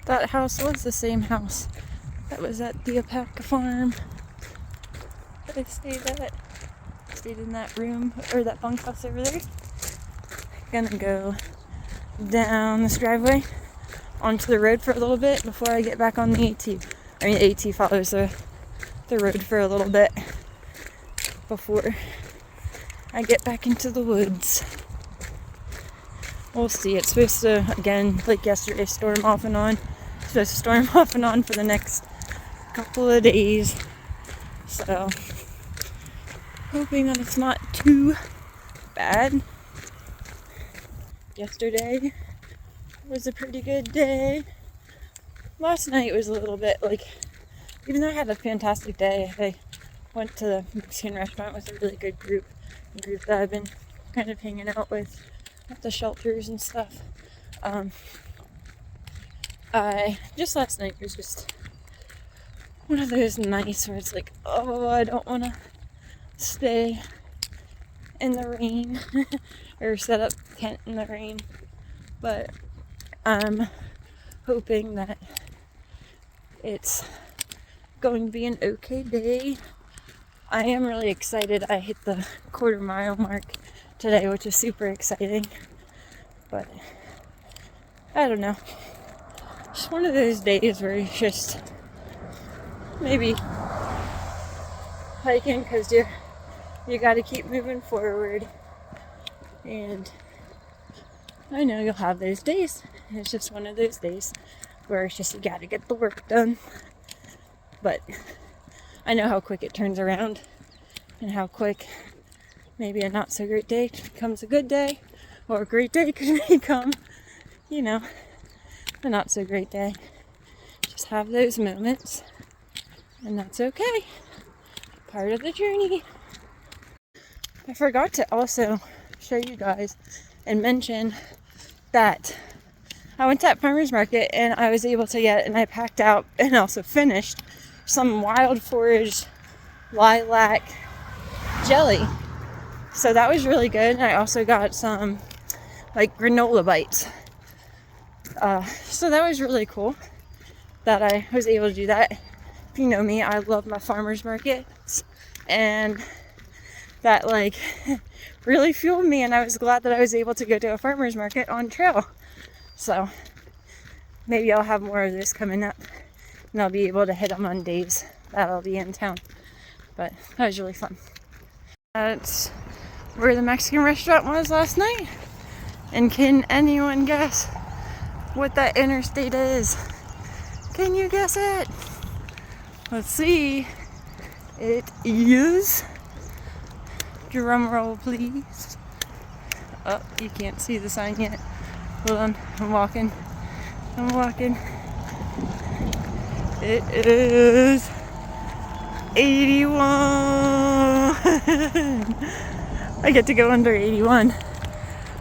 That house was the same house that was at the Alpaca farm that I stayed at. Stayed in that room, or that bunkhouse over there. Gonna go down this driveway onto the road for a little bit before I get back on the AT. I mean, AT follows the road for a little bit before I get back into the woods. We'll see. It's supposed to, again, like yesterday, storm off and on. It's supposed to storm off and on for the next couple of days. So, hoping that it's not too bad. Yesterday was a pretty good day. Last night was a little bit like, even though I had a fantastic day, I went to the Mexican restaurant with a really good group that I've been kind of hanging out with at the shelters and stuff. Just last night was just one of those nights where it's like, oh, I don't want to stay in the rain or set up tent in the rain, but I'm hoping that it's going to be an okay day. I am really excited. I hit the 1/4 mile mark today, which is super exciting, but I don't know. Just one of those days where it's just maybe hiking because you got to keep moving forward, and I know you'll have those days. It's just one of those days where it's just you got to get the work done, but I know how quick it turns around and how quick maybe a not so great day becomes a good day, or a great day could become, a not so great day. Just have those moments, and that's okay. Part of the journey. I forgot to also show you guys and mention that I went to that farmer's market and I was able to get, and I packed out and also finished some wild forage lilac jelly. So that was really good. And I also got some like granola bites. So that was really cool that I was able to do that. If you know me, I love my farmer's markets, and that like really fueled me, and I was glad that I was able to go to a farmer's market on trail. So maybe I'll have more of this coming up, and I'll be able to hit them on days that I'll be in town. But that was really fun. That's where the Mexican restaurant was last night. And can anyone guess what that interstate is? Can you guess it? Let's see. It is, drum roll please. Oh, you can't see the sign yet. Hold on, I'm walking. It is 81. I get to go under 81.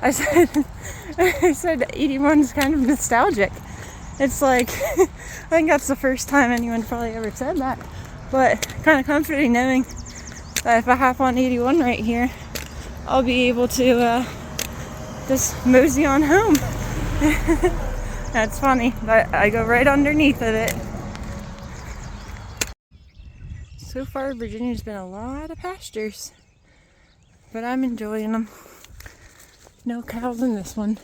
I said 81 is kind of nostalgic. It's like, I think that's the first time anyone's probably ever said that. But kind of comforting knowing that if I hop on 81 right here, I'll be able to just mosey on home. That's funny, but I go right underneath of it. So far, Virginia's been a lot of pastures, but I'm enjoying them. No cows in this one.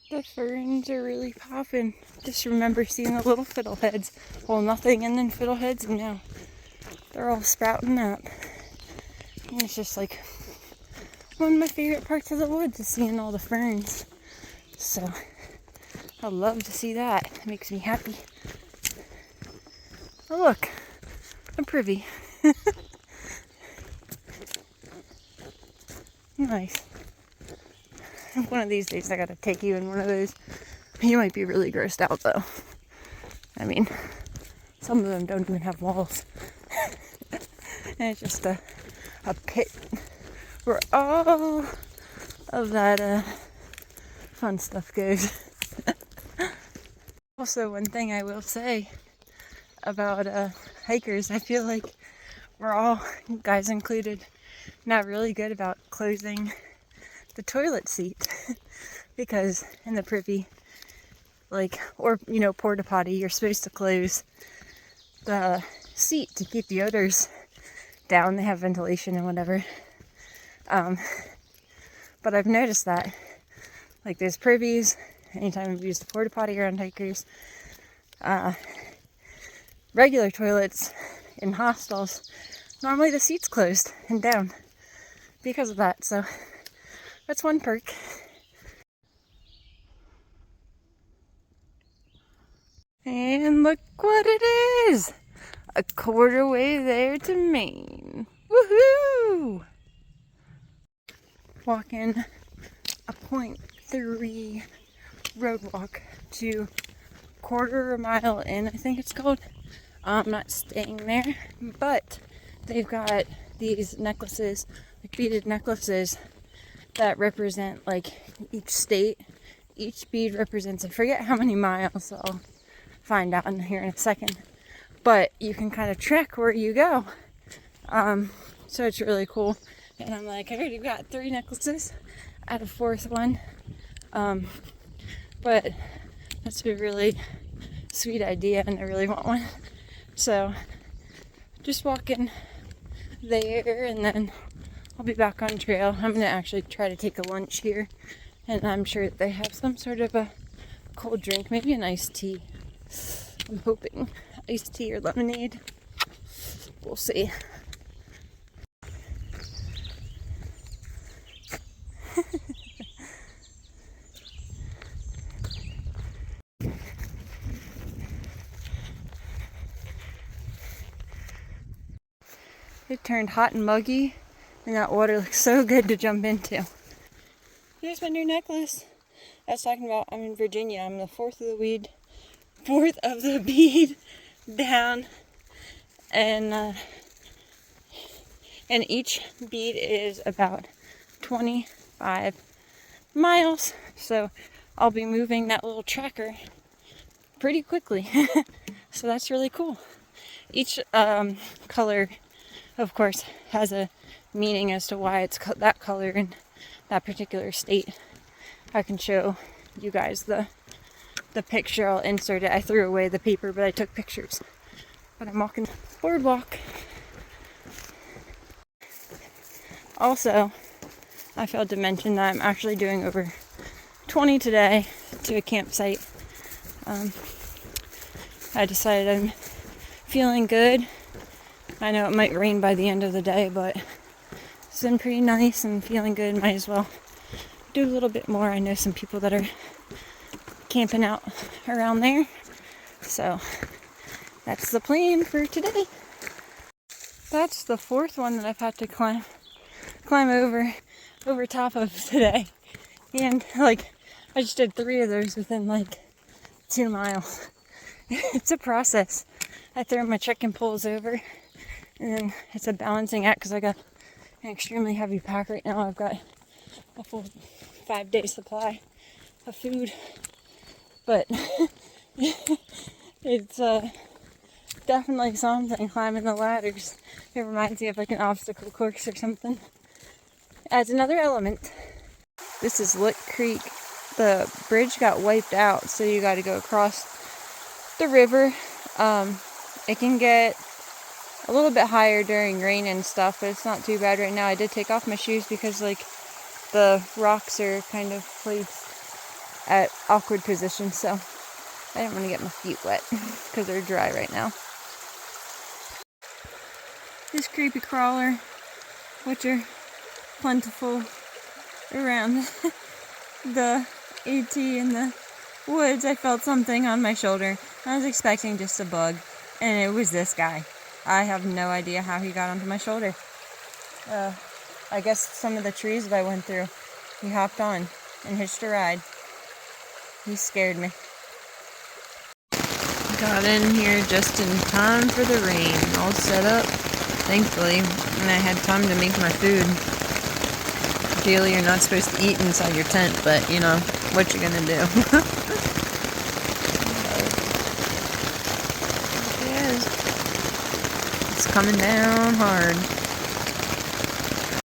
The ferns are really popping. Just remember seeing the little fiddleheads. Well, nothing, and then fiddleheads, and now they're all sprouting up. And it's just like one of my favorite parts of the woods is seeing all the ferns. So I love to see that. It makes me happy. Oh look, a privy. Nice. One of these days I gotta take you in one of those. You might be really grossed out though. I mean, some of them don't even have walls. And it's just a pit where all of that fun stuff goes. Also, one thing I will say about hikers, I feel like we're all, guys included, not really good about closing the toilet seat because in the privy, like, or, you know, porta potty, you're supposed to close the seat to keep the odors down. They have ventilation and whatever. But I've noticed that, like, there's privies, anytime we've used the porta potty around hikers, regular toilets in hostels, normally the seat's closed and down because of that. So that's one perk. And look what it is! A quarter way there to Maine. Woohoo! Walking a 0.3 road walk to quarter mile in, I think it's called. I'm not staying there, but they've got these necklaces, like beaded necklaces, that represent like each state. Each bead represents, I forget how many miles, so I'll find out in here in a second. But you can kind of track where you go. So it's really cool. And I'm like, I already got 3 necklaces, add a 4th one. But that's a really sweet idea and I really want one. So just walking there and then I'll be back on trail. I'm gonna actually try to take a lunch here and I'm sure that they have some sort of a cold drink, maybe an iced tea. I'm hoping iced tea or lemonade. We'll see. It turned hot and muggy, and that water looks so good to jump into. Here's my new necklace. I was talking about, I'm in Virginia. I'm the fourth of the bead down, and each bead is about 25 miles. So I'll be moving that little tracker pretty quickly. So that's really cool. Each color, of course, has a meaning as to why it's that color in that particular state. I can show you guys the picture. I'll insert it. I threw away the paper, but I took pictures. But I'm walking the boardwalk. Also, I failed to mention that I'm actually doing over 20 today to a campsite. I decided I'm feeling good. I know it might rain by the end of the day, but it's been pretty nice and feeling good. Might as well do a little bit more. I know some people that are camping out around there. So that's the plan for today. That's the 4th one that I've had to climb over top of today. And like I just did 3 of those within like 2 miles. It's a process. I throw my trekking poles over and then it's a balancing act because I got an extremely heavy pack right now. I've got a full 5-day supply of food, but it's definitely something climbing the ladders. It reminds me of like an obstacle course or something. Adds another element. This is Lick Creek. The bridge got wiped out, so you got to go across the river. It can get a little bit higher during rain and stuff, but it's not too bad right now. I did take off my shoes because like the rocks are kind of placed at awkward positions, so I didn't want to get my feet wet because they're dry right now. This creepy crawler, which are plentiful around the AT in the woods. I felt something on my shoulder. I was expecting just a bug, and it was this guy. I have no idea how he got onto my shoulder. I guess some of the trees that I went through, he hopped on and hitched a ride. He scared me. Got in here just in time for the rain. All set up, thankfully, and I had time to make my food. Ideally, you're not supposed to eat inside your tent, but you know, what you gonna do? It's coming down hard.